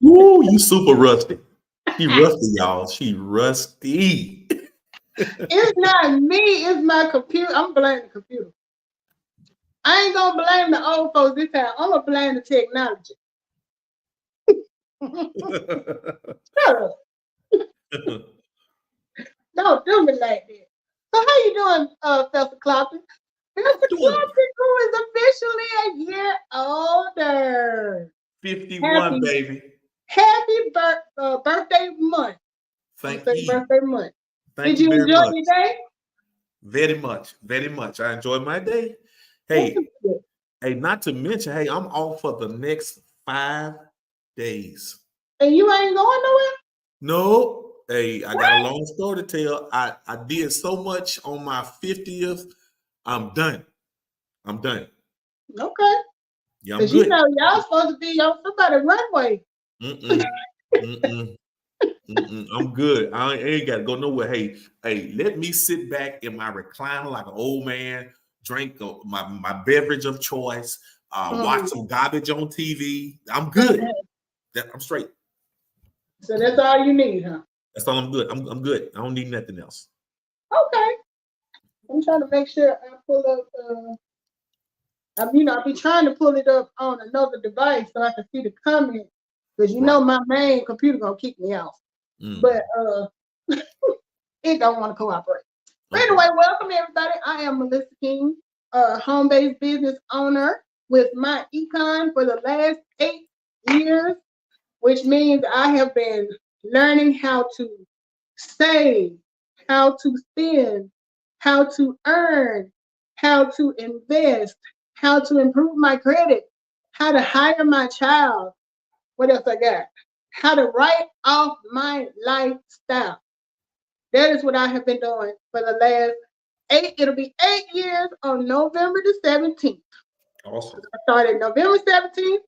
Woo, you super rusty. She rusty, y'all. She rusty. It's not me, it's my computer. I'm blaming the computer. I ain't gonna blame the old folks this time. I'm gonna blame the technology. Shut up. Don't do me like that. So how you doing, Professor Clopton? Professor Doing Clopton, who is officially a year older. 51, Happy, baby. birthday month. I'm gonna Thank say you. birthday month. Thank Did you you very enjoy much. your day? Very much. Very much. I enjoyed my day. That's Hey, good. hey, not to mention, hey, I'm off for the next 5 days. And you ain't going nowhere? No, hey, I got a What? long story to tell. I did so much on my 50th. I'm done. I'm done. Okay. Yeah, I'm Because you good. know y'all supposed to be on somebody's runway. Mm-mm. Mm-mm. Mm-mm. I'm good. I ain't got to go nowhere. Hey, let me sit back in my recliner like an old man, drink my beverage of choice, watch Mm. some garbage on TV. I'm good. I'm straight. So that's all you need, huh? That's all I'm good. I'm good. I don't need nothing else. Okay. I'm trying to make sure I pull up. I'll be trying to pull it up on another device so I can see the comment. Because you know Right. my main computer gonna kick me out. Mm. But it don't want to cooperate. But Okay. anyway, welcome everybody. I am Melissa King, home-based business owner with my econ for the last 8 years, which means I have been learning how to save, how to spend, how to earn, how to invest, how to improve my credit, how to hire my child. What else I got? How to write off my lifestyle. That is what I have been doing for the last it'll be 8 years on November the 17th. Awesome. I started November 17th,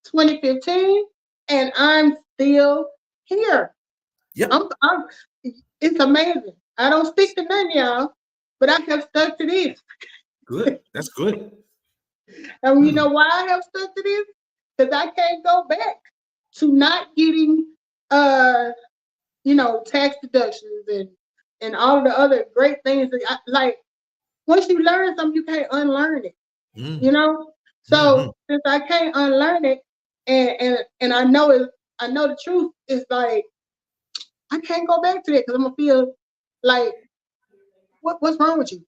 2015, and I'm still here. Yep. I'm it's amazing. I don't stick to none, y'all, but I have stuck to this. Good. That's good. And you Mm. know why I have stuck to this? Because I can't go back to not getting uh tax deductions and all of the other great things that like once you learn something, you can't unlearn it. Mm. You know. Mm-hmm. So since I can't unlearn it, and I know the truth, it's like I can't go back to it because I'm gonna feel like what's wrong with you?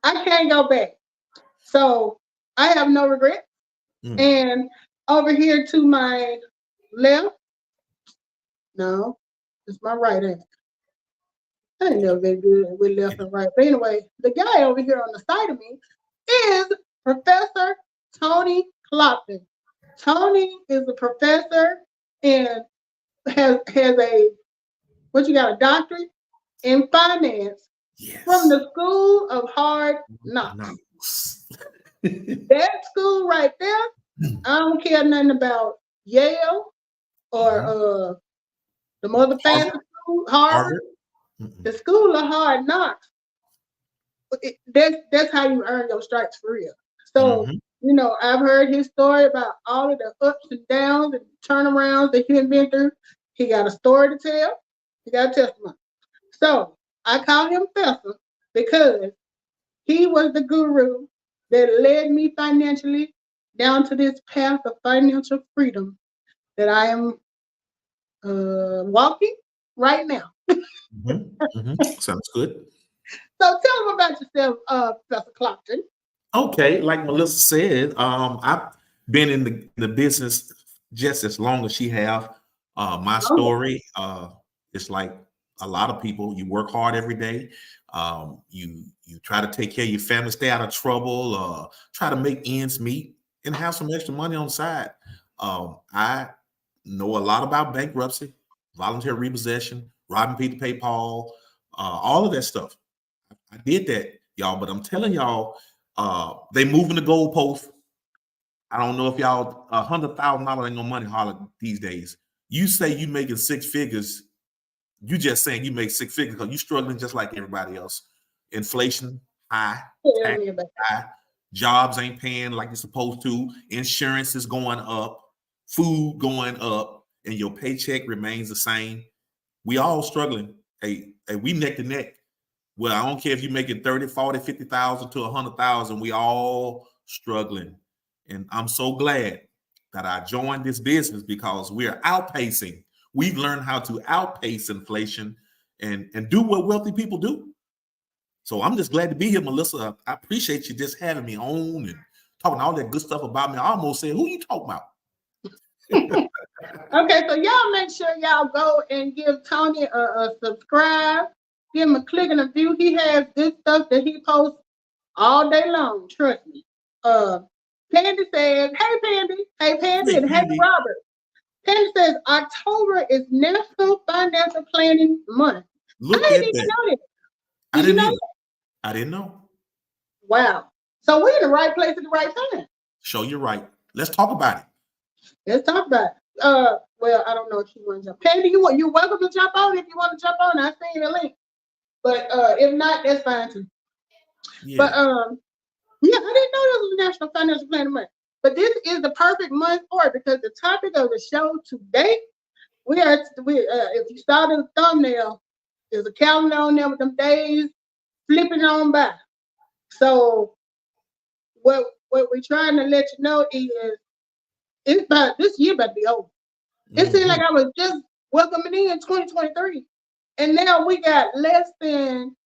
I can't go back. So I have no regret. Mm. And over here to my left, no, it's my right hand. I ain't never been good with left and right. But anyway, the guy over here on the side of me is Professor Tony Clopton. Tony is a professor and has a what you got a doctorate in finance from Yes. the School of Hard Knocks. Nice. That school right there, I don't care nothing about Yale or Mhm. the mother fancy Harvard. school, Harvard. Harvard. Mm-mm. The School of Hard Knocks. That's how you earn your stripes for real. So, Mhm. I've heard his story about all of the ups and downs and turnarounds that he's been through. He got a story to tell. He got a testimony. So I call him Fessa because he was the guru that led me financially down to this path of financial freedom that I am walking right now. Mhm. Mhm. Sounds good. So tell him about yourself, Professor Clopton. Okay, like Melissa said, I've been in the business just as long as she have. My Oh, story, it's like a lot of people. You work hard every day. You try to take care of your family, stay out of trouble, try to make ends meet, and have some extra money on the side. I know a lot about bankruptcy, voluntary repossession, robbing Peter to pay Paul, all of that stuff. I did that, y'all, but I'm telling y'all, they moving the goalpost. I don't know if y'all $100,000 ain't no money holler these days. You say you making six figures, you just saying you make six figures because you struggling just like everybody else. Inflation high, tell tax me about high, jobs ain't paying like you're supposed to, insurance is going up. food going up, and your paycheck remains the same. We all struggling. Hey, we neck to neck. Well, I don't care if you're making 30, 40, 50,000 to 100,000. We all struggling. And I'm so glad that I joined this business because we're outpacing. We've learned how to outpace inflation and do what wealthy people do. So I'm just glad to be here, Melissa. I appreciate you just having me on and talking all that good stuff about me. I almost said, who you talking about? Okay, so y'all make sure y'all go and give Tony a subscribe, give him a click and a view. He has good stuff that he posts all day long. Trust me. Pandy says, "Hey Pandy, hey Pandy, Hey, and hey Pandy. Robert." Pandy says October is National Financial Planning Month. Look I at didn't even that. know that. I Did you didn't know either. that? I didn't know. Wow. So we're in the right place at the right time. Show you're right. Let's talk about it. Let's talk about it. Well, I don't know if you want to jump. Pandy, you're welcome to jump on if you want to jump on. I seen the link. But if not, that's fine too. Yeah. But yeah, I didn't know this was National Financial Planning Month. But this is the perfect month for it because the topic of the show today, if you saw the thumbnail, there's a calendar on there with them days flipping on by. So what we're trying to let you know is this year about to be over. It seemed like I was just welcoming in 2023. And now we got less than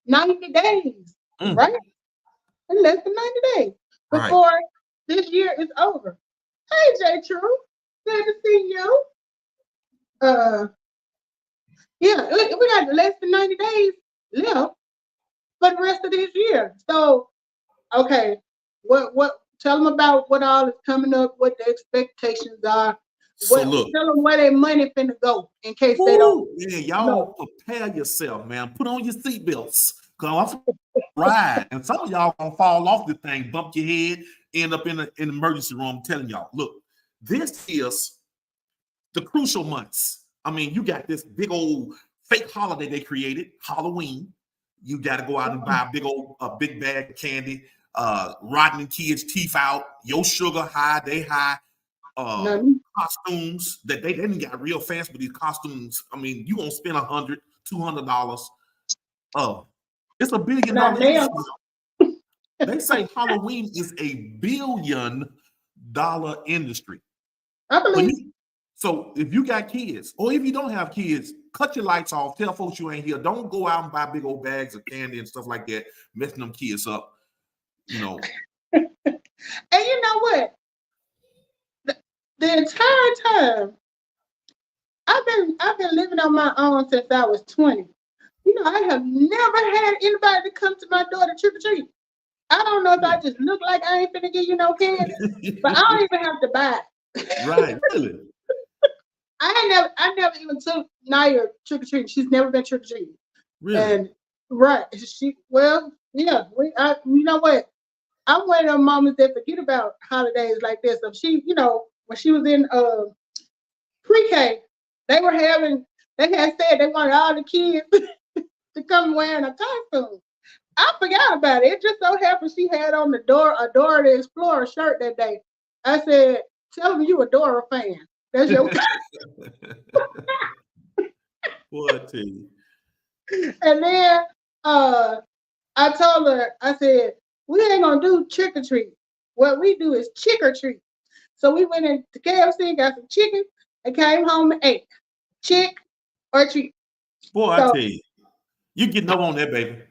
90 days, right? In less than 90 days before this year is over. Hey, J. True. Good to see you. Yeah, we got less than 90 days left for the rest of this year. So, okay, what? Tell them about what all is coming up, what the expectations are. So look, tell them where their money finna go in case they don't. Yeah, y'all prepare yourself, man. Put on your seatbelts. Cause I'm ride, and some of y'all gonna fall off the thing, bump your head, end up in an emergency room. I'm telling y'all, look, this is the crucial months. I mean, you got this big old fake holiday they created, Halloween. You got to go out and buy a big bag of candy, rotting kids' teeth out, your sugar high, they high. Costumes that they didn't got real fancy with these costumes. I mean, you gonna spend $100, $200. Oh, it's $1 billion industry. They say Halloween is $1 billion industry. I believe. So if you got kids, or if you don't have kids, cut your lights off. Tell folks you ain't here. Don't go out and buy big old bags of candy and stuff like that, messing them kids up. You know. And you know what? The entire time I've been living on my own since I was 20. You know, I have never had anybody to come to my door to trick or treat. I don't know if I just look like I ain't finna give you no candy, but I don't even have to buy it. Right, really. I never even took Naya trick or treating. She's never been trick or treating. Really? And you know what? I'm one of those moments that forget about holidays like this. So she, you know, when she was in pre-K, they had said they wanted all the kids to come wearing a costume. I forgot about it. It just so happened she had on a Dora the Explorer shirt that day. I said, tell them you a Dora fan. That's your What? And then I told her, I said, we ain't gonna do trick or treat. What we do is chick or treat. So we went into KFC, got some chicken, and came home and ate. Chick or treat. Boy, I tell you getting up on that, baby.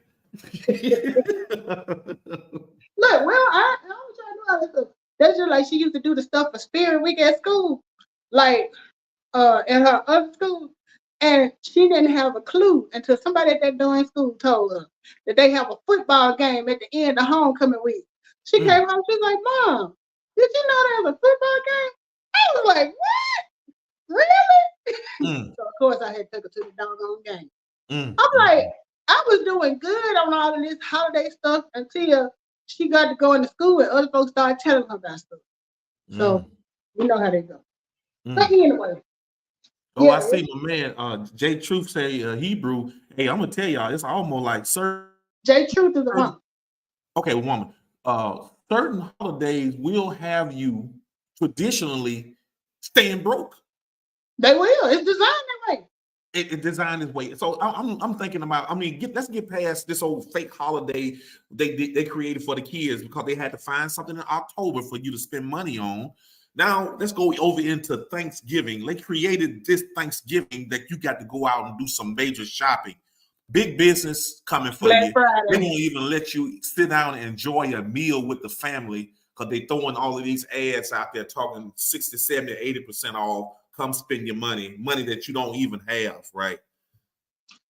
Look, well, I was trying to do all this stuff. That's just like she used to do the stuff for Spirit Week at school, like in her other school. And she didn't have a clue until somebody at that darn school told her that they have a football game at the end of homecoming week. She came home, she was like, Mom, did you know there's a football game? I was like, what? Really? So of course I had to take her to the doggone game. I'm like, I was doing good on all of this holiday stuff until she got to go into school and other folks started telling her about stuff. So you know how they go. But anyway. Oh, yeah, I see my man J Truth say Hebrew. Hey, I'm gonna tell y'all, it's almost like J Truth is a woman. Okay, woman. Certain holidays will have you traditionally staying broke. They will. It's designed that way. It designed this way. So I'm thinking about. I mean, let's get past this old fake holiday they created for the kids because they had to find something in October for you to spend money on. Now let's go over into Thanksgiving. They created this Thanksgiving that you got to go out and do some major shopping. Big business coming for Black you. Friday. They won't even let you sit down and enjoy a meal with the family because they throwing all of these ads out there talking 60, 70, 80% off. Come spend your money that you don't even have, right?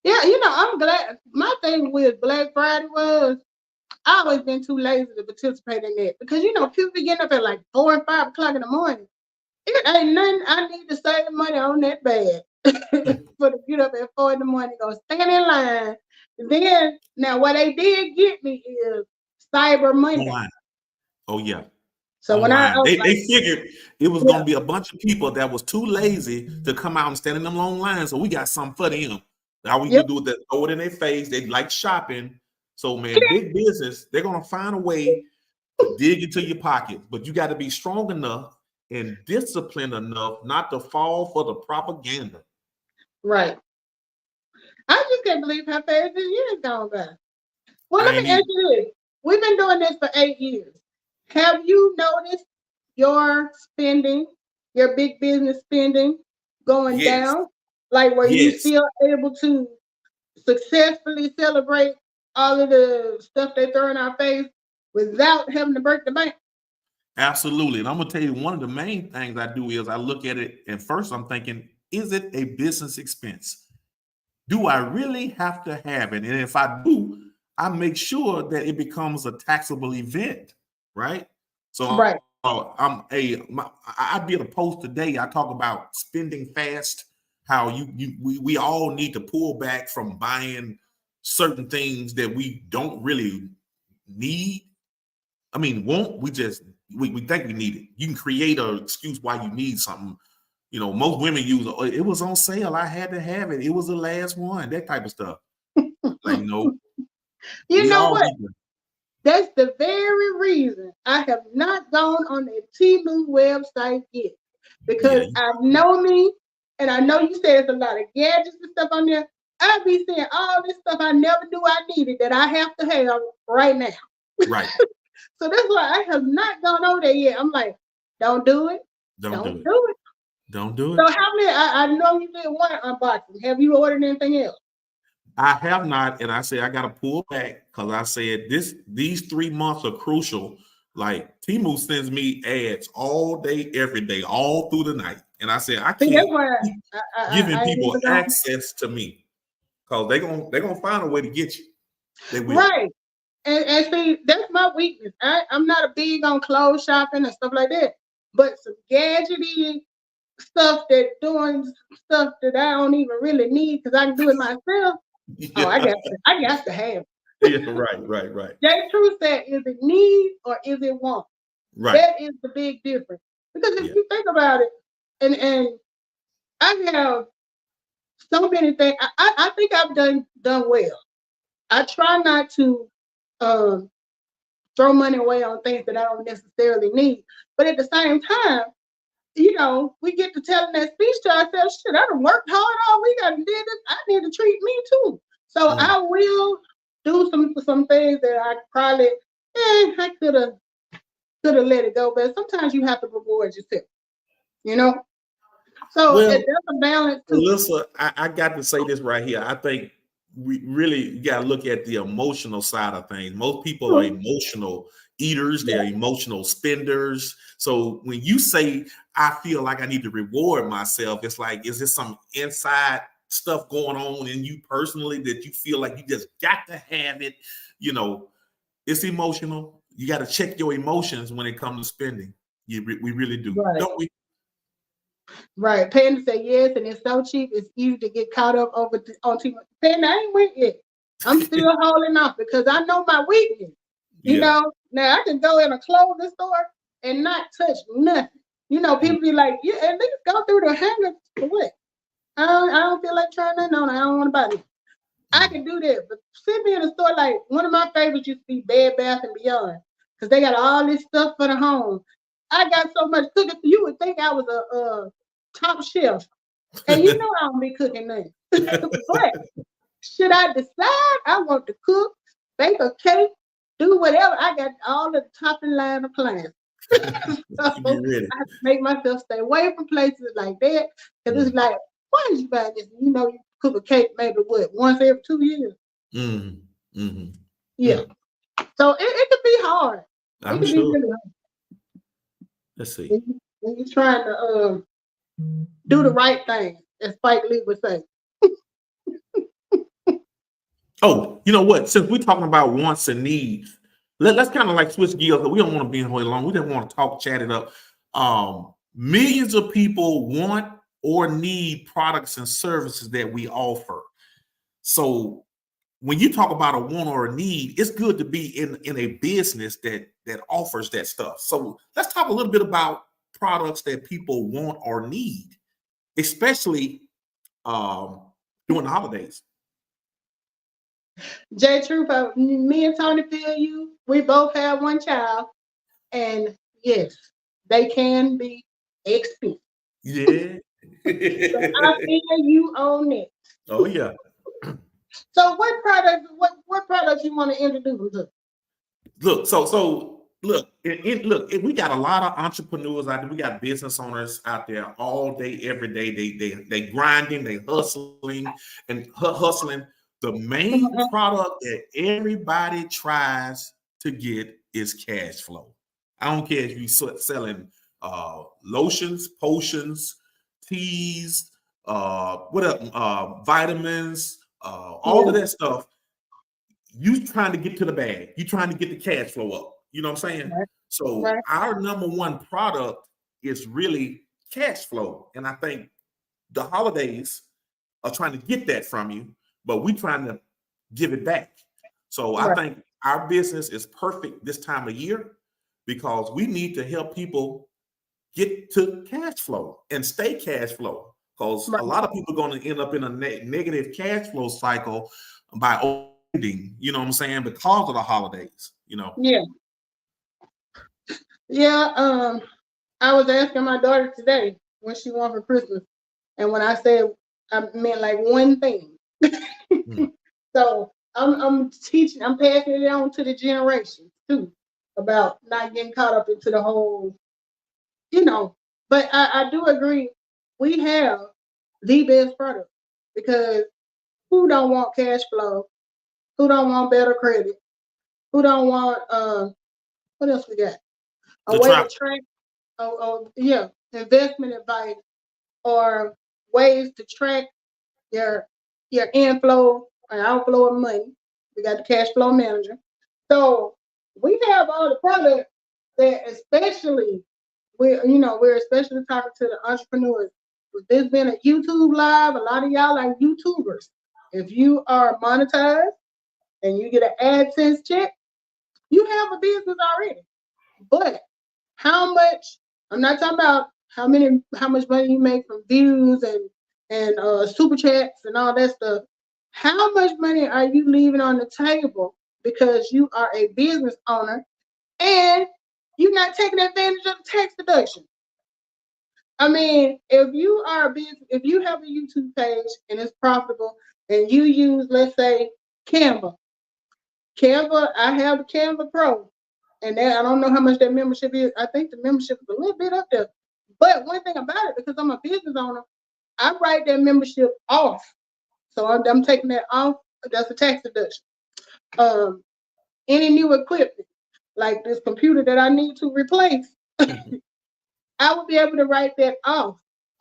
Yeah, I'm glad. My thing with Black Friday was I always been too lazy to participate in that because people be getting up at like 4 and 5 o'clock in the morning. It ain't nothing I need to save money on that bad for to get up at 4 in the morning, go stand in line. Then now what they did get me is Cyber Monday. Online. Oh yeah. So online. when They figured it was going to be a bunch of people that was too lazy to come out and stand in them long lines. So we got something for them. All we can do is throw it in their face. They like shopping. So man, big business, they're going to find a way to dig into your pocket. But you got to be strong enough and disciplined enough not to fall for the propaganda. Right. I just can't believe how fast this year has gone by. Well, let me ask you this. We've been doing this for 8 years. Have you noticed your spending, your big business spending going down? Like, were you still able to successfully celebrate all of the stuff they throw in our face without having to break the bank? Absolutely. And I'm going to tell you, one of the main things I do is I look at it, and first I'm thinking, is it a business expense? Do I really have to have it? And if I do, I make sure that it becomes a taxable event, right? So I did a post today. I talk about spending fast, how we all need to pull back from buying certain things that we don't really need. I mean, we think we need it. You can create an excuse why you need something. Most women use it was on sale. I had to have it. It was the last one. That type of stuff. Like, no. You know what? That's the very reason I have not gone on the Temu website yet. Because I know me, and I know you said there's a lot of gadgets and stuff on there. I be seeing all this stuff I never knew I needed that I have to have right now. Right. So that's why I have not gone over there yet. I'm like, don't do it. Don't do it. Don't do it. So how many? I know you did one unboxing. Have you ordered anything else? I have not, and I say I got to pull back because I said these 3 months are crucial. Like Temu sends me ads all day, every day, all through the night, and I said I can't keep giving people access to me because they're gonna find a way to get you. They will. Right. And see, that's my weakness. I'm not a big on clothes shopping and stuff like that, but some gadgety stuff that I don't even really need because I can do it myself. Oh, I got to have. Yeah, right. Jay True said, is it need or is it want? Right. That is the big difference. Because if you think about it, and I have so many things, I think I've done well. I try not to throw money away on things that I don't necessarily need. But at the same time, we get to telling that speech to ourselves, shit, I done worked hard all week. I did this. I need to treat me too. So I will do some things that I probably, I could have let it go. But sometimes you have to reward yourself, So there's a balance too. Melissa, I got to say this right here. I think we really got to look at the emotional side of things. Most people are emotional eaters, they're emotional spenders. So when you say, I feel like I need to reward myself, it's like, is there some inside stuff going on in you personally that you feel like you just got to have it? It's emotional. You got to check your emotions when it comes to spending. We really do, don't we? Right. Panda said yes, and it's so cheap, it's easy to get caught up on too much. Panda, I ain't went yet. I'm still holding off because I know my weakness. Now I can go in a clothing store and not touch nothing. People be like, at least go through the hanger for what? I don't feel like trying nothing on it. I don't want to buy it. I can do that, but sit me in a store like one of my favorites used to be Bed Bath & Beyond because they got all this stuff for the home. I got so much cooking. You would think I was a top chef. And you know I don't be cooking nothing. But should I decide I want to cook, bake a cake, do whatever, I got all the topping line of plans. So I have to make myself stay away from places like that. Because it's like, why did you buy this? You know, you cook a cake maybe once every 2 years. Yeah. So it could be hard. I'm it could sure. be really hard. Let's see. When you're trying to do the right thing, as Spike Lee would say. Oh, you know what? Since we're talking about wants and needs, let's kind of like switch gears. We don't want to be in here long. We just want to chat it up. Millions of people want or need products and services that we offer. So when you talk about a want or a need, it's good to be in a business that offers that stuff. So let's talk a little bit about products that people want or need, especially during the holidays. Jay Truth, me and Tony feel you. We both have one child, and yes, they can be expensive. Yeah. So I feel you on it. Oh yeah. So what products you want to introduce to? Look, so look, we got a lot of entrepreneurs out there. We got business owners out there all day, every day. They grinding, they hustling and hustling. The main product that everybody tries to get is cash flow. I don't care if you selling lotions, potions, teas, vitamins, all of that stuff. You trying to get to the bag. You trying to get the cash flow up. You know what I'm saying? Right. So our number one product is really cash flow. And I think the holidays are trying to get that from you, but we trying to give it back. So I think our business is perfect this time of year because we need to help people get to cash flow and stay cash flow. Because a lot of people are going to end up in a negative cash flow cycle by ending, you know what I'm saying, because of the holidays, you know. Yeah. I was asking my daughter today what she wants for Christmas. And when I said I meant like one thing. So I'm teaching, I'm passing it on to the generation too, about not getting caught up into the whole, you know. But I do agree, we have the best product because who don't want cash flow? Who don't want better credit? Who don't want what else we got? A way to track investment advice or ways to track your inflow and outflow of money. We got the cash flow manager. So we have all the products that especially we're especially talking to the entrepreneurs. With this being a YouTube live, a lot of y'all are YouTubers. If you are monetized and you get an AdSense check, you have a business already. But how much, I'm not talking about how much money you make from views and super chats and all that stuff. How much money are you leaving on the table because you are a business owner and you're not taking advantage of the tax deduction? I mean, if you are a business, if you have a YouTube page and it's profitable and you use, let's say, Canva, I have the Canva Pro, and I don't know how much that membership is. I think the membership is a little bit up there. But one thing about it, because I'm a business owner, I write that membership off. So I'm taking that off. That's a tax deduction. Any new equipment, like this computer that I need to replace, I would be able to write that off.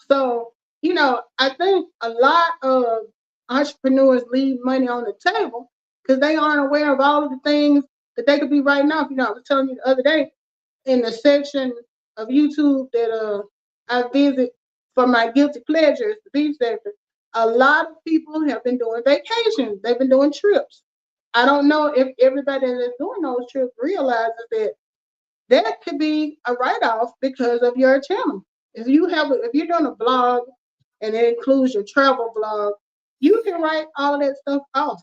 So, I think a lot of entrepreneurs leave money on the table because they aren't aware of all of the things that they could be writing off. I was telling you the other day in the section of YouTube that I visit for my guilty pleasures, the beach sector, a lot of people have been doing vacations. They've been doing trips. I don't know if everybody that's doing those trips realizes that could be a write-off because of your channel. If you're doing a blog and it includes your travel blog, you can write all of that stuff off,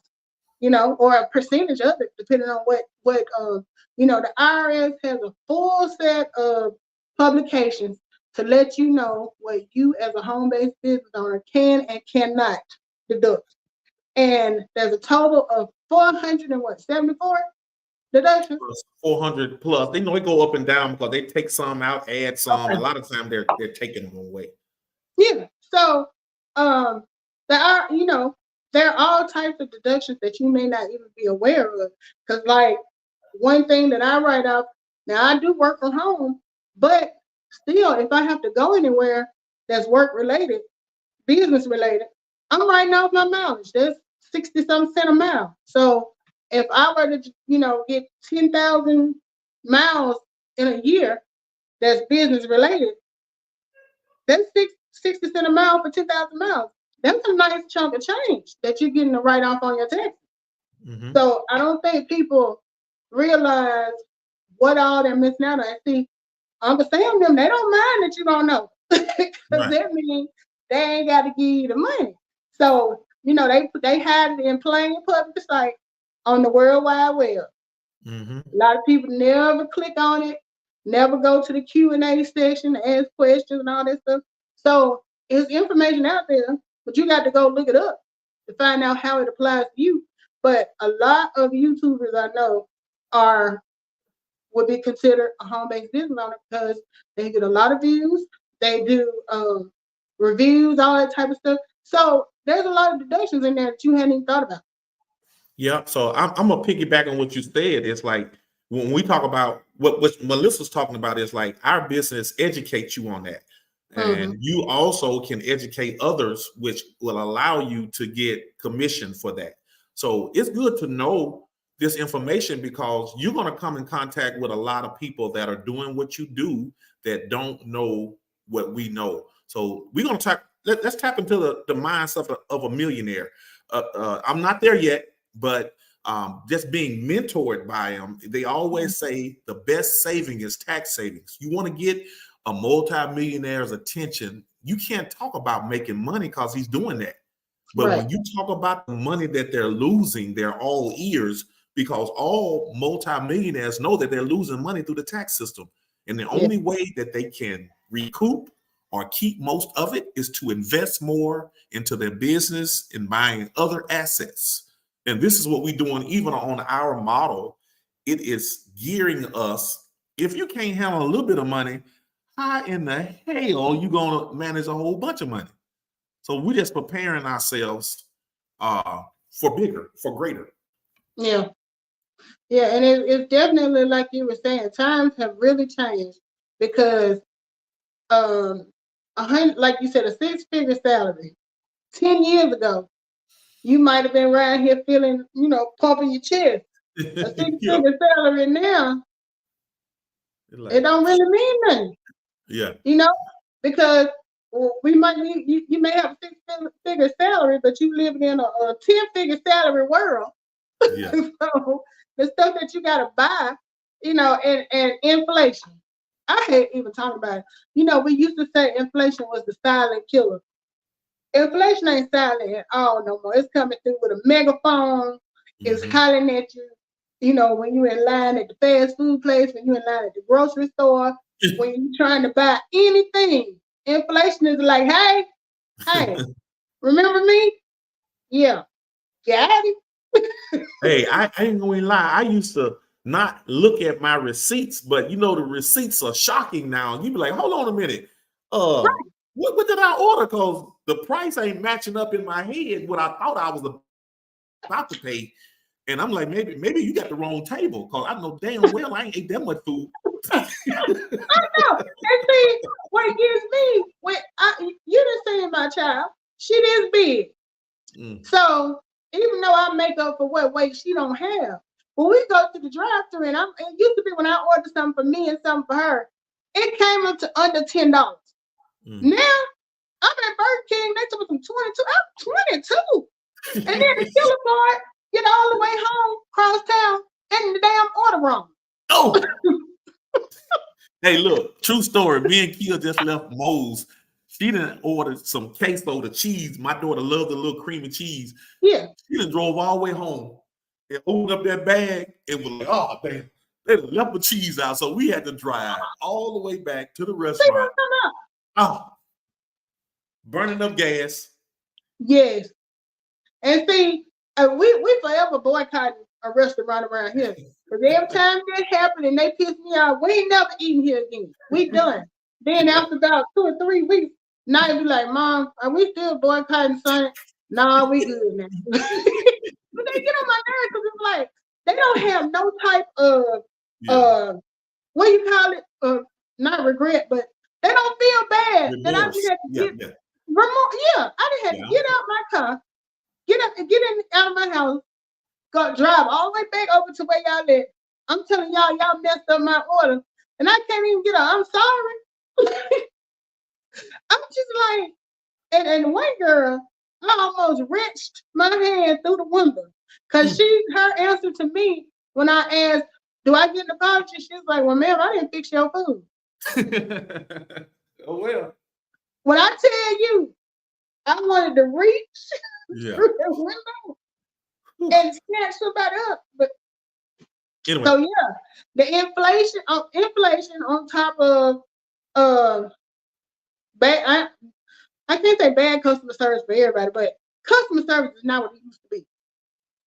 or a percentage of it, depending on what the IRS has a full set of publications to let you know what you as a home-based business owner can and cannot deduct. And there's a total of 474 deductions. 400 plus. They know it go up and down because they take some out, add some. A lot of times they're taking them away. Yeah. So there are, there are all types of deductions that you may not even be aware of. Because like one thing that I write off, now I do work from home, but still if I have to go anywhere that's work related, business related, I'm writing off my mileage. That's 60-some cents a mile. So if I were to, get 10,000 miles in a year that's business related, that's 60 cents a mile for 10,000 miles. That's a nice chunk of change that you're getting to write off on your taxes. Mm-hmm. So I don't think people realize what all they're missing out on. See, Uncle Sam them, they don't mind that you don't know. Because that means they ain't got to give you the money. So, they hide it in plain public sight on the World Wide Web. Mm-hmm. A lot of people never click on it, never go to the Q&A section to ask questions and all that stuff. So there's information out there, but you got to go look it up to find out how it applies to you. But a lot of YouTubers I know would be considered a home-based business owner because they get a lot of views. They do reviews, all that type of stuff. So there's a lot of deductions in there that you hadn't even thought about. Yeah. So I'm gonna piggyback on what you said. It's like when we talk about what Melissa's talking about is like our business educates you on that. And you also can educate others, which will allow you to get commission for that. So it's good to know this information because you're going to come in contact with a lot of people that are doing what you do that don't know what we know. So we're going to talk. Let's tap into the mindset of a millionaire. I'm not there yet, but just being mentored by them, they always say the best saving is tax savings. You want to get a multi-millionaire's attention. You can't talk about making money because he's doing that. But when you talk about the money that they're losing, they're all ears because all multi-millionaires know that they're losing money through the tax system. And the only way that they can recoup or keep most of it is to invest more into their business and buying other assets. And this is what we're doing even on our model. It is gearing us. If you can't handle a little bit of money, how in the hell are you going to manage a whole bunch of money? So we're just preparing ourselves for bigger, for greater. Yeah. Yeah. And it's definitely like you were saying, times have really changed because like you said, a 6-figure salary 10 years ago, you might have been around here feeling, pumping your chest. A 6-figure salary now, it don't really mean nothing. Yeah. Because we might need you may have a 6-figure salary, but you live in a 10-figure salary world. Yeah. So the stuff that you gotta buy, and inflation. I hate even talking about it. We used to say inflation was the silent killer. Inflation ain't silent at all no more. It's coming through with a megaphone. It's hollering at you. When you're in line at the fast food place, when you're in line at the grocery store, when you're trying to buy anything, inflation is like, hey, remember me? Yeah. Got it. Hey, I ain't gonna lie. I used to not look at my receipts, but the receipts are shocking now. You be like, hold on a minute. What did I order? Because the price ain't matching up in my head what I thought I was about to pay. And I'm like, maybe you got the wrong table because I know damn well I ain't ate that much food. I know. And see, what gives me, you didn't say my child, she is big. So even though I make up for what weight she don't have, when we go to the drive-thru and it used to be when I ordered something for me and something for her, it came up to under $10. Now I'm at Burger King, they took me from 22. I'm 22. And then the killer part, get all the way home, cross town, and the damn order wrong. Oh. Hey, look, true story. Me and Kia just left Moe's. She done ordered some queso, the cheese. My daughter loved the little creamy cheese. Yeah. She done drove all the way home and opened up that bag and was like, oh, damn, They left the cheese out, so we had to drive all the way back to the They restaurant. don't come up. Oh, burning up gas. Yes. And see, we forever boycotting a restaurant around here. Because every time that happens and they piss me off, we ain't never eating here again. We done. Then after about 2 or 3 weeks, now you be like, Mom, are we still boycotting something? No, we good now. But they get on my nerves because it's like they don't have no type of what do you call it? Not regret, but they don't feel bad that I just had to get I done had to get out my car, get out of my house, drive all the way back over to where y'all at. I'm telling y'all messed up my order, and I can't even get out. I'm sorry. I'm just like, and one girl, I almost wrenched my hand through the window because her answer to me when I asked, "Do I get an apology?" She's like, "Well, ma'am, I didn't fix your food." Oh well. When I tell you, I wanted to reach through the window and snatch somebody up, but anyway. So yeah, the inflation on top of bad. I can't say bad customer service for everybody, but customer service is not what it used to be.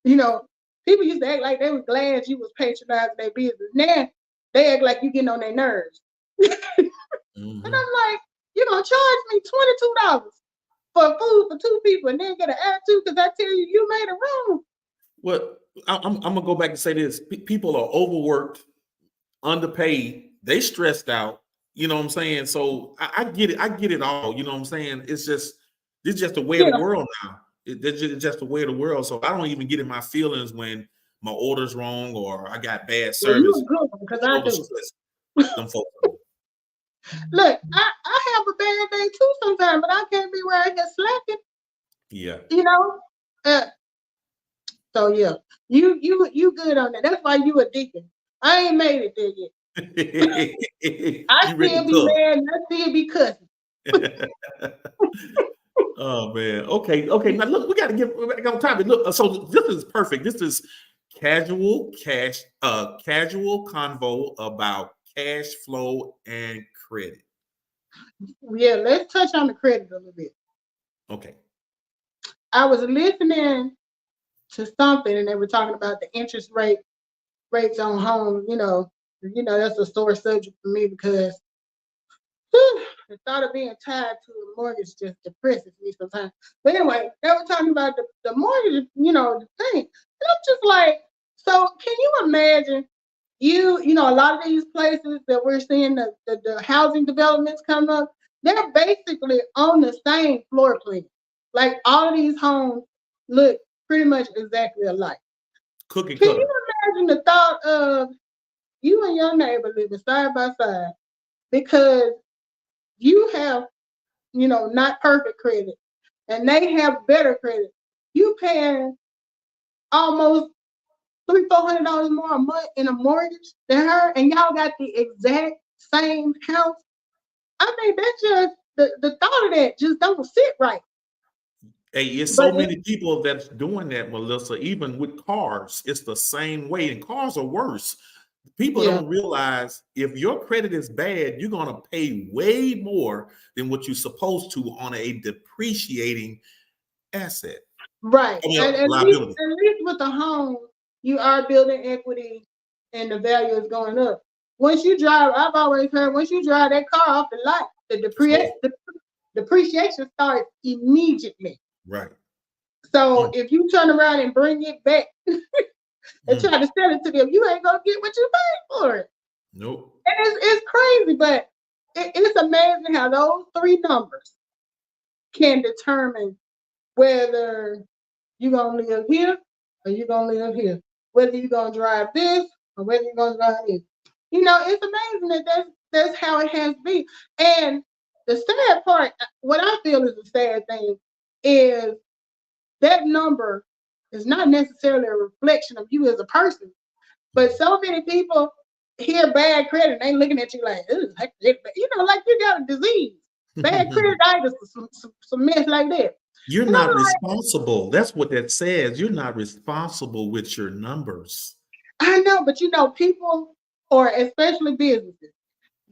You know, people used to act like they was glad you was patronizing their business. Now they act like you getting on their nerves. And I'm like, you're gonna charge me $22 for food for 2 people and then get an attitude because I tell you made it wrong. Well, I'm gonna go back and say this: people are overworked, underpaid, they stressed out. You know what I'm saying? So I get it. I get it all. You know what I'm saying? It's just the way of the world now. It's just the way of the world. So I don't even get in my feelings when my order's wrong or I got bad service. Well, you're good because I do. Them folks. Look, I have a bad day too sometimes, but I can't be where I get slacking. Yeah. You know. So yeah, you good on that. That's why you a deacon. I ain't made it there yet. I still be mad and I still be cussing. Oh man. Okay. Now look, we got to get back on topic. Look, so this is perfect. This is casual convo about cash flow and credit. Yeah, let's touch on the credit a little bit. Okay. I was listening to something and they were talking about the interest rates on homes. You know that's a sore subject for me because the thought of being tied to a mortgage just depresses me sometimes. But anyway, they were talking about the mortgage, the thing. And I'm just like, so can you imagine a lot of these places that we're seeing the housing developments come up, they're basically on the same floor plan. Like all of these homes look pretty much exactly alike. Cookie Can cutter. you imagine the thought of you and your neighbor living side by side because you have, not perfect credit and they have better credit. You paying almost $300-400 more a month in a mortgage than her, and y'all got the exact same house. I mean, that's just the thought of that just don't sit right. Hey, it's so many people that's doing that, Melissa. Even with cars, it's the same way, and cars are worse. People don't realize if your credit is bad, you're going to pay way more than what you're supposed to on a depreciating asset. Right. At least with the home, you are building equity and the value is going up. Once you drive, I've always heard, once you drive that car off the lot, the depreciation starts immediately. Right. So if you turn around and bring it back and try to sell it to them, you ain't gonna get what you paid for it. Nope. And it's crazy, but it's amazing how those 3 numbers can determine whether you're gonna live here or you're gonna live here, whether you're gonna drive this or whether you're gonna drive this. It's amazing that's how it has to be. And the sad part, what I feel is the sad thing, is that number is not necessarily a reflection of you as a person, but so many people hear bad credit and they looking at you like, like you got a disease. Bad credit, some mess like that. You're not responsible. That's what that says. You're not responsible with your numbers. I know, but people or especially businesses,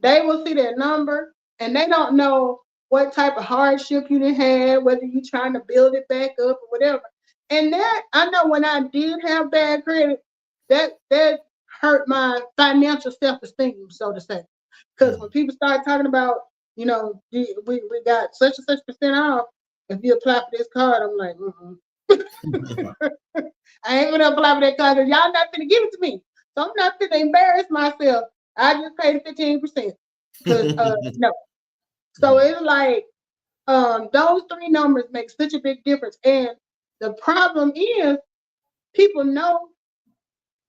they will see that number and they don't know what type of hardship you done had, whether you're trying to build it back up or whatever. And that I know when I did have bad credit, that hurt my financial self-esteem, so to say. Because when people start talking about, we got such and such percent off if you apply for this card, I'm like, I ain't gonna apply for that card because y'all not gonna give it to me. So I'm not gonna embarrass myself. I just paid 15%. Because no. So it's like those three numbers make such a big difference. And the problem is people know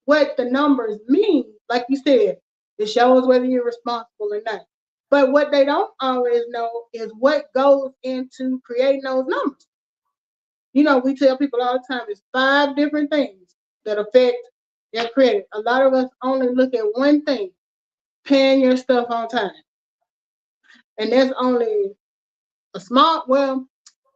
what the numbers mean. Like you said, it shows whether you're responsible or not. But what they don't always know is what goes into creating those numbers. We tell people all the time, it's 5 different things that affect their credit. A lot of us only look at one thing, paying your stuff on time. And that's only a small,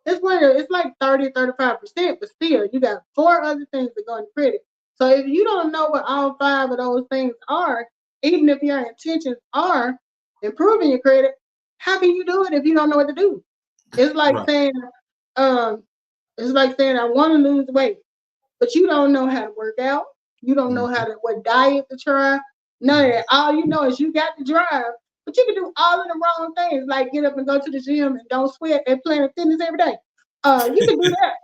it's like 30, 35%, but still, you got 4 other things that go into credit. So if you don't know what all 5 of those things are, even if your intentions are improving your credit, how can you do it if you don't know what to do? It's like saying, I want to lose weight, but you don't know how to work out. You don't know what diet to try. None of that. All you know is you got to drive, but you can do all of the wrong things, like get up and go to the gym and don't sweat and Planet Fitness every day. You can do that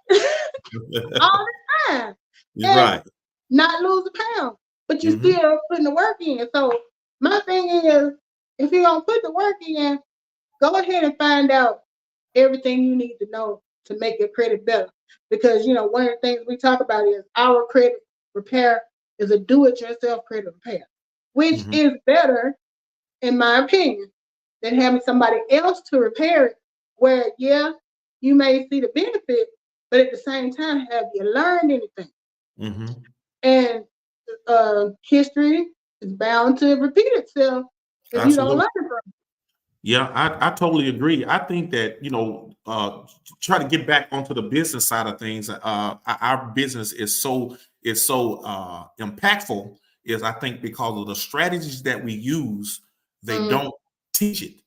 all the time. You're right. Not lose a pound, but you still putting the work in. So my thing is, if you're gonna put the work in, go ahead and find out everything you need to know to make your credit better. Because one of the things we talk about is our credit repair is a do-it-yourself credit repair, which is better, in my opinion, than having somebody else to repair it. Where you may see the benefit, but at the same time, have you learned anything? And history is bound to repeat itself if you don't learn from it. Yeah, I totally agree. I think that, try to get back onto the business side of things. Our business is so impactful, is I think because of the strategies that we use, they don't teach it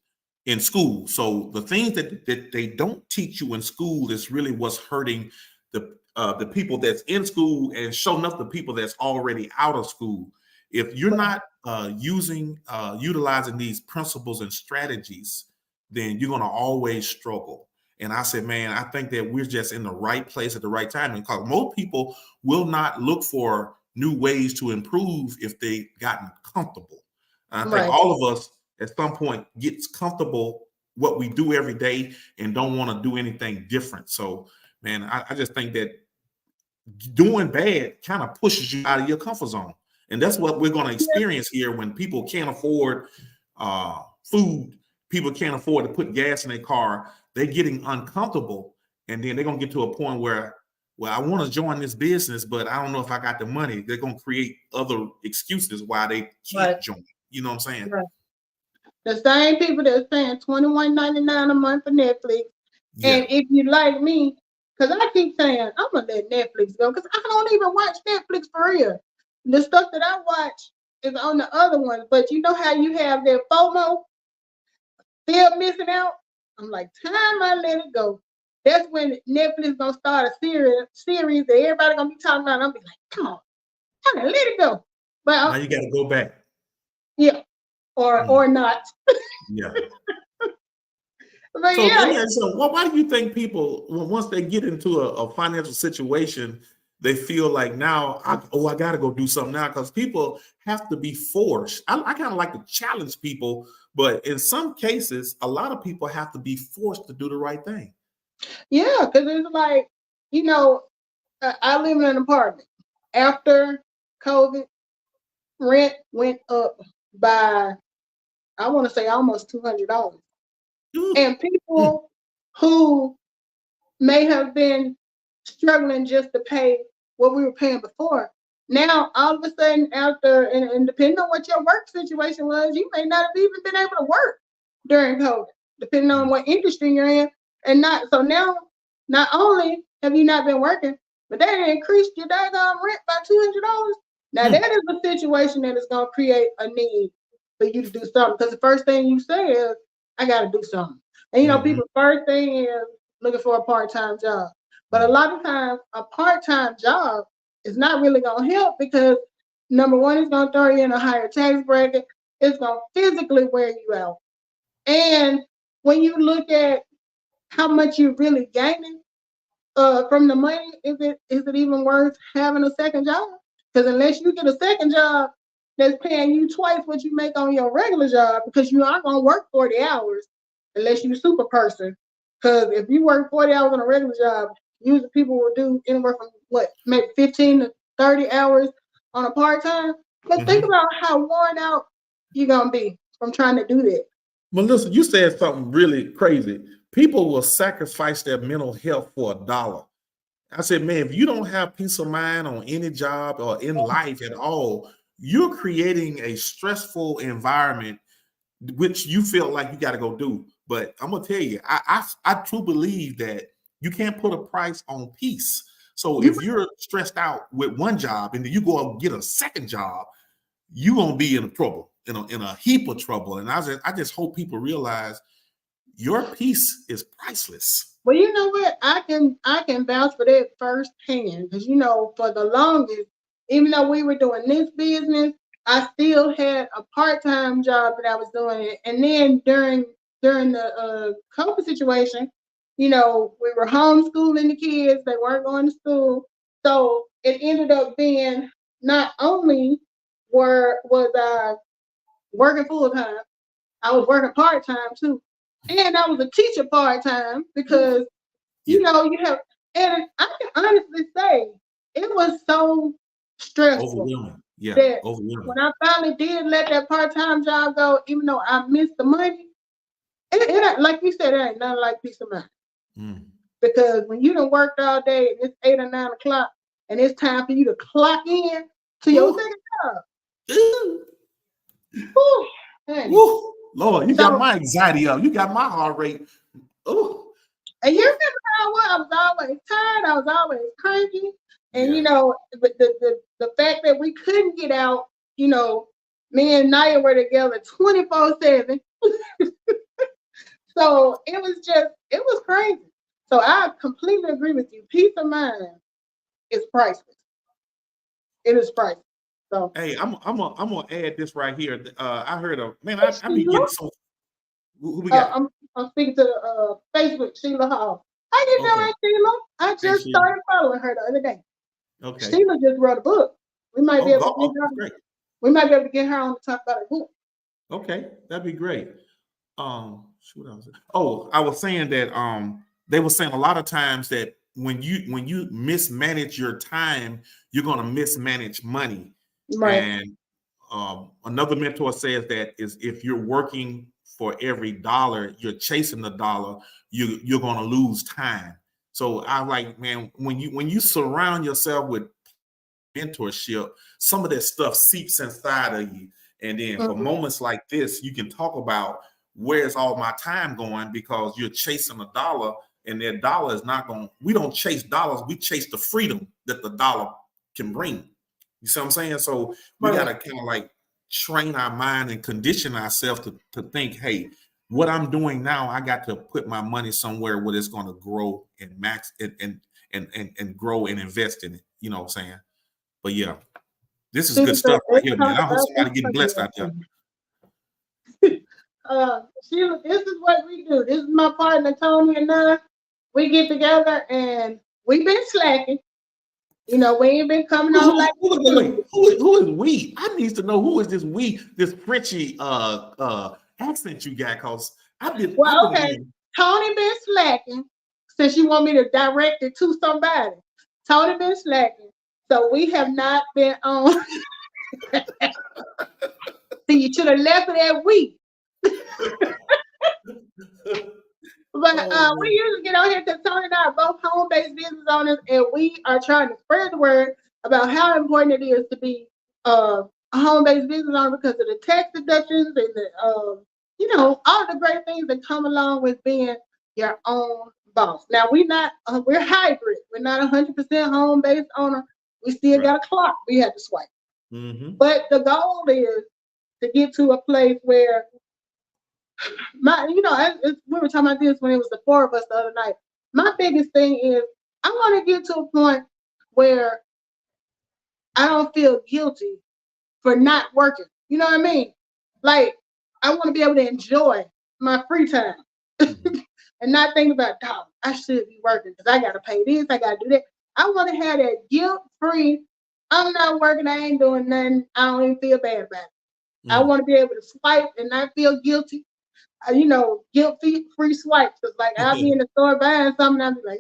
in school. So the things that they don't teach you in school is really what's hurting the people that's in school and showing up the people that's already out of school. If you're not utilizing these principles and strategies, then you're going to always struggle. And I said, man, I think that we're just in the right place at the right time, because most people will not look for new ways to improve if they've gotten comfortable. And I think all of us at some point gets comfortable what we do every day and don't want to do anything different. So, man, I just think that doing bad kind of pushes you out of your comfort zone. And that's what we're going to experience here when people can't afford food, people can't afford to put gas in their car. They're getting uncomfortable. And then they're going to get to a point where, I want to join this business, but I don't know if I got the money. They're going to create other excuses why they can't join. You know what I'm saying? Right. The same people that's paying $21.99 a month for Netflix. Yeah. And if you like me, because I keep saying, I'm going to let Netflix go, because I don't even watch Netflix for real. The stuff that I watch is on the other ones, but you know how you have that FOMO, still missing out? I'm like, time I let it go. That's when Netflix gonna start a series that everybody gonna be talking about. I'm be like, come on, I gotta let it go. But now you gotta go back. Yeah, or not. Yeah. But so why do you think people, once they get into a financial situation, they feel like now, I got to go do something now? Because people have to be forced. I kind of like to challenge people, but in some cases, a lot of people have to be forced to do the right thing. Yeah, because it's like, I live in an apartment. After COVID, rent went up by, I want to say, almost $200. And people who may have been struggling just to pay what we were paying before, now all of a sudden after, and depending on what your work situation was, you may not have even been able to work during COVID, depending on what industry you're in. And so now, not only have you not been working, but they increased your daggone rent by $200. Now that is a situation that is going to create a need for you to do something. Because the first thing you say is, I got to do something. And people's first thing is looking for a part-time job. But a lot of times a part-time job is not really going to help because number one, it's going to throw you in a higher tax bracket. It's going to physically wear you out. And when you look at how much you're really gaining from the money, is it even worth having a second job? Because unless you get a second job that's paying you twice what you make on your regular job, because you aren't going to work 40 hours unless you're a super person. Because if you work 40 hours on a regular job, usually people will do anywhere from maybe 15 to 30 hours on a part-time. But think about how worn out you're going to be from trying to do that. Melissa, you said something really crazy. People will sacrifice their mental health for $1. I said, man, if you don't have peace of mind on any job or in life at all, you're creating a stressful environment, which you feel like you got to go do. But I'm gonna tell you, I truly believe that you can't put a price on peace. So if you're stressed out with one job and then you go and get a second job, you're gonna be in trouble, in a heap of trouble. And I just hope people realize your peace is priceless. Well, you know what? I can vouch for that firsthand because for the longest, even though we were doing this business, I still had a part-time job that I was doing. And then during the COVID situation, we were homeschooling the kids; they weren't going to school, so it ended up being not only was I working full-time, I was working part-time too. And I was a teacher part-time because, you have, and I can honestly say it was so stressful. Overwhelming. Yeah, that overwhelming. when I finally did let that part-time job go, even though I missed the money, it like you said, it ain't nothing like peace of mind. Because when you done worked all day and it's 8 or 9 o'clock and it's time for you to clock in to your second job. Woo. Lord, you got my anxiety up. You got my heart rate. Oh. And you remember how I was always tired. I was always cranky. And but the fact that we couldn't get out, me and Naya were together 24/7. So it was crazy. So I completely agree with you. Peace of mind is priceless. It is priceless. So hey, I'm gonna add this right here. I heard of I be getting so. Who we got? I'm speaking to Facebook, Sheila Hall. How you doing, Sheila? I just started following her the other day. Okay. Sheila just wrote a book. We might be able to get her. We might be able to get her on to talk about a book. Okay, that'd be great. What else? Oh, I was saying that they were saying a lot of times that when you mismanage your time, you're gonna mismanage money. Right. And another mentor says that is if you're working for every dollar, you're chasing the dollar, you're gonna lose time. So I like, man, when you surround yourself with mentorship, some of that stuff seeps inside of you. And then for moments like this, you can talk about where's all my time going because you're chasing a dollar, and that dollar is not going. We don't chase dollars; we chase the freedom that the dollar can bring. You see what I'm saying? So we got to kind of like train our mind and condition ourselves to think, hey, what I'm doing now, I got to put my money somewhere where it's going to grow and max and grow and invest in it. You know what I'm saying? But yeah, this is good stuff right here, man. I hope somebody getting blessed out there. Sheila, this is what we do. This is my partner Tony and I. We get together and we've been slacking. We ain't been coming on like. Who is we? I need to know who is this we? This Frenchy accent you got? Cause I've been. Tony been slacking since you want me to direct it to somebody. Tony been slacking, so we have not been on. So you should have left it at we. But we usually get on here because Tony and I are both home-based business owners, and we are trying to spread the word about how important it is to be a home-based business owner because of the tax deductions and the all the great things that come along with being your own boss. Now we're hybrid. We're not 100% home-based owner. We still got a clock we have to swipe. Mm-hmm. But the goal is to get to a place where we were talking about this when it was the four of us the other night. My biggest thing is I want to get to a point where I don't feel guilty for not working. You know what I mean? Like I want to be able to enjoy my free time Mm-hmm. and not think about, dog, I should be working because I got to pay this, I got to do that. I want to have that guilt-free. I'm not working, I ain't doing nothing. I don't even feel bad about it. I want to be able to swipe and not feel guilty. Guilt-free swipes. Cause like I'll be in the store buying something, I'll be like,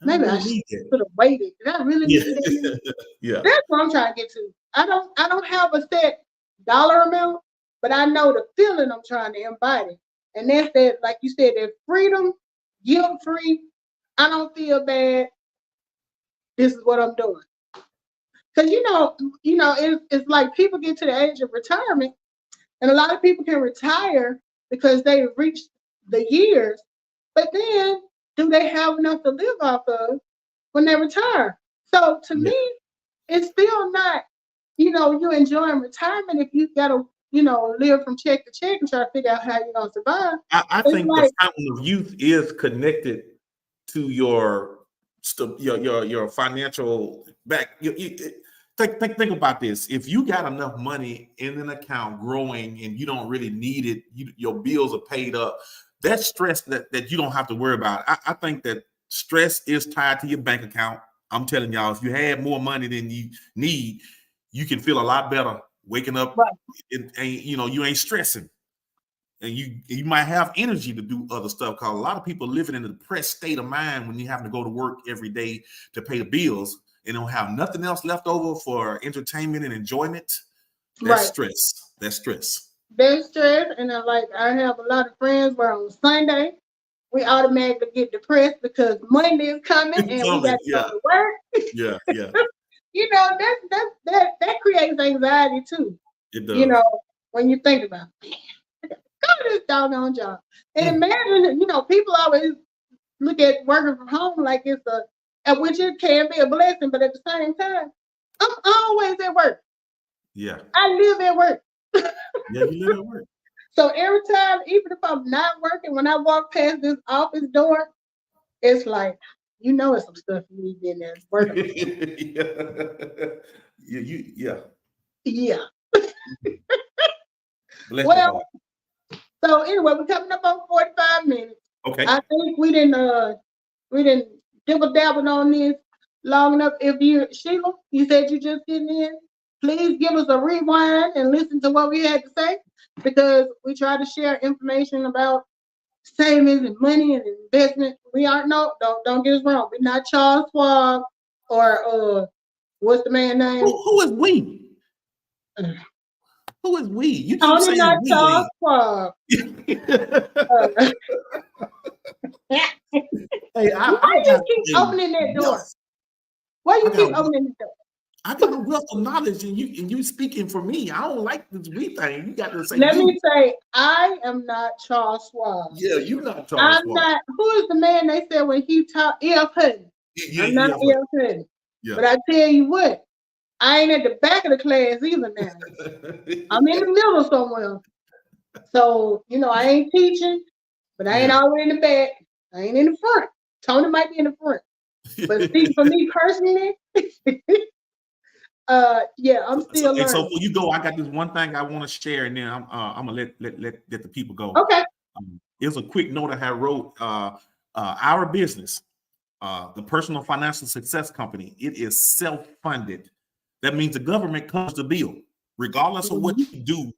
maybe I should have waited. Did I really need that? Yeah. That's what I'm trying to get to. I don't have a set dollar amount, but I know the feeling I'm trying to embody. And that's that, like you said, that freedom, guilt-free. I don't feel bad. This is what I'm doing. Because it's like people get to the age of retirement, and a lot of people can retire because they reached the years, but then do they have enough to live off of when they retire? So to me, it's still not, you enjoying retirement if you gotta, live from check to check and try to figure out how you're gonna survive. I think the fountain of youth is connected to your financial back. Think about this. If you got enough money in an account growing and you don't really need it, your bills are paid up, that stress that you don't have to worry about. I think that stress is tied to your bank account. I'm telling y'all, if you had more money than you need, you can feel a lot better waking up, right. And you ain't stressing. And you might have energy to do other stuff, because a lot of people living in a depressed state of mind when you have to go to work every day to pay the bills and don't have nothing else left over for entertainment and enjoyment. That's stress. That's stress. That's stress. And I have a lot of friends where on Sunday we automatically get depressed because Monday is coming and we got to go to work. Yeah. That creates anxiety too. It does. When you think about it. Go to this doggone job. And imagine, people always look at working from home like it's which it can be a blessing, but at the same time, I'm always at work. Yeah. I live at work. Yeah, you live at work. So every time, even if I'm not working, when I walk past this office door, it's like, it's some stuff you need in there working. Yeah. Well, so anyway, we're coming up on 45 minutes. Okay. I think we didn't dibble dabble on this long enough. Sheila, you said you just getting in. Please give us a rewind and listen to what we had to say, because we try to share information about savings and money and investment. We aren't don't get us wrong. We're not Charles Schwab or what's the man name? Who is we? Who is we? You keep Tony, saying not we. Charles Schwab. Hey, why you keep opening that door? Why you keep opening the door? I got a wealth of knowledge, and you speaking for me. I don't like this we thing. You got to say. Let me say, I am not Charles Schwab. Yeah, you're not Charles Schwab. Not. Who is the man they said when he talked? E.F. Hutton. I'm not E.F. Hutton. Yeah. But I tell you what, I ain't at the back of the class either now. I'm in the middle somewhere. So, I ain't teaching, but I ain't always in the back. I ain't in the front. Tony might be in the front. But speaking for me personally, I'm still learning. So before you go, I got this one thing I want to share, and then I'm gonna let the people go. Okay. Here's a quick note I had wrote. Our business, the Personal Financial Success Company, it is self-funded. That means the government comes to bill, regardless of what you do.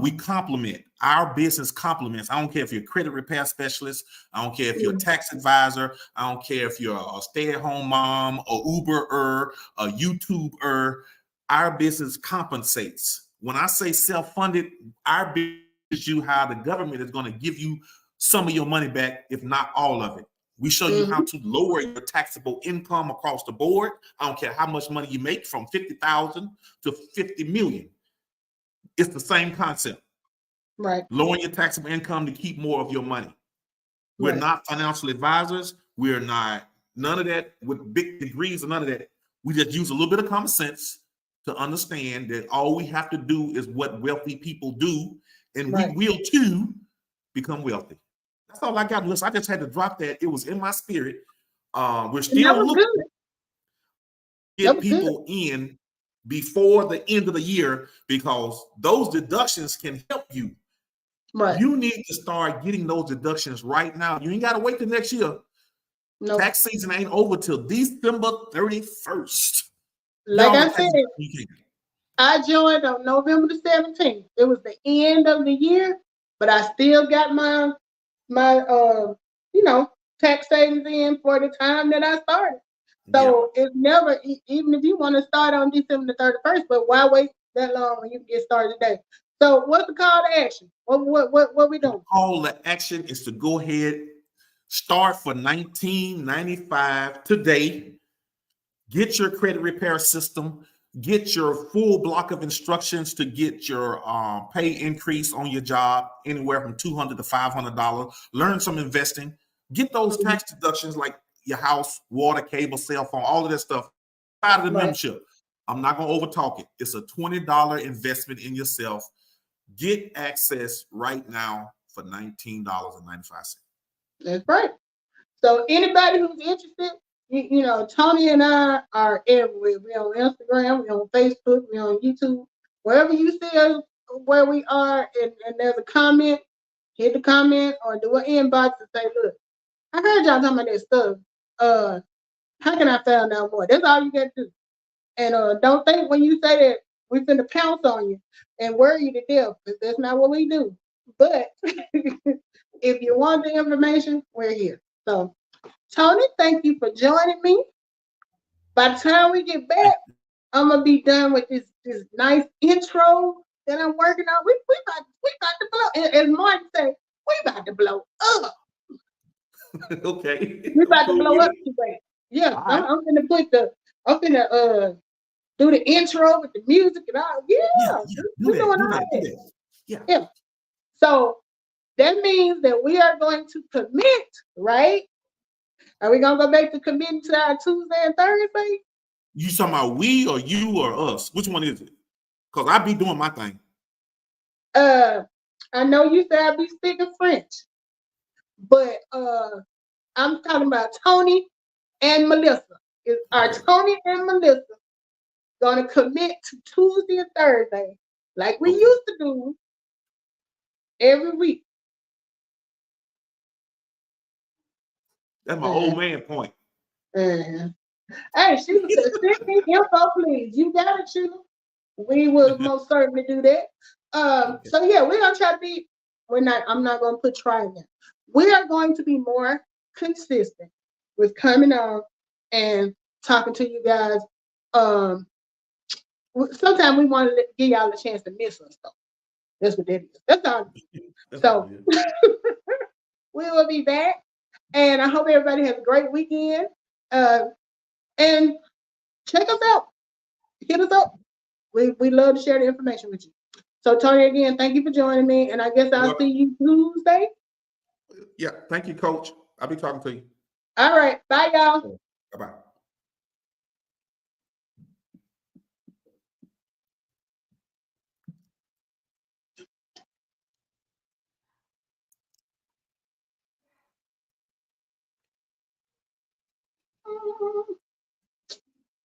We complement. Our business complements. I don't care if you're a credit repair specialist. I don't care if you're a tax advisor. I don't care if you're a stay-at-home mom, a Uber-er, a YouTuber. Our business compensates. When I say self-funded, our business is you how the government is going to give you some of your money back, if not all of it. We show you how to lower your taxable income across the board. I don't care how much money you make, from 50,000 to 50 million. It's the same concept. Right. Lowering your taxable income to keep more of your money. We're not financial advisors. We're not none of that with big degrees or none of that. We just use a little bit of common sense to understand that all we have to do is what wealthy people do, and Right. we will too become wealthy. That's all I got. Listen, I just had to drop that. It was in my spirit. We're And that still was looking good. to That get was good. people in before the end of the year because those deductions can help you. Right. You need to start getting those deductions right now. You ain't got to wait till next year. No. Tax season ain't over till December 31st. Like Y'all I the said, tax you can. I joined on November the 17th. It was the end of the year, but I still got my tax savings in for the time that I started. So it's never, even if you want to start on December the 31st, but why wait that long when you can get started today? So what's the call to action? What we doing? The call to action is to go ahead, start for $19.95 today. Get your credit repair system. Get your full block of instructions to get your pay increase on your job, anywhere from $200 to $500. Learn some investing. Get those tax deductions like your house, water, cable, cell phone, all of that stuff out of the membership. I'm not going to overtalk it. It's a $20 investment in yourself. Get access right now for $19.95. That's right. So anybody who's interested, you know, Tony and I are everywhere. We're on Instagram, we're on Facebook, we're on YouTube. Wherever you see us, where we are, and there's a comment, hit the comment or do an inbox and say, look, I heard y'all talking about that stuff. How can I find out more? That's all you got to do. And don't think when you say that we finna pounce on you and worry you to death, because that's not what we do. But if you want the information, we're here. So, Tony, thank you for joining me. By the time we get back, I'm gonna be done with this nice intro that I'm working on. We about to blow. As Martin said, we about to blow up. Okay. We about to blow up today. Yeah, right. I'm gonna do the intro with the music and all. Yeah. Do that. Yeah. So that means that we are going to commit, right? Are we gonna go back to committing to our Tuesday and Thursday? You talking about we or you or us? Which one is it? Because I be doing my thing. I know you said I be speaking French, but I'm talking about Tony and Melissa. Are Tony and Melissa gonna commit to Tuesday and Thursday like we used to do every week? That's my old man point. Hey, Sheila said, send me info, please. You got it, Sheila. We will most certainly do that. So yeah, we're gonna try to be. I'm not gonna put trying there. We are going to be more consistent with coming on and talking to you guys. Sometimes we want to give y'all a chance to miss us, though. That's what that is. That's all. So we will be back, and I hope everybody has a great weekend. And check us out. Hit us up. We love to share the information with you. So Tony, again, thank you for joining me, and I guess I'll see you Tuesday. Yeah, thank you, Coach. I'll be talking to you. All right, bye, y'all. Bye-bye.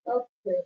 Okay.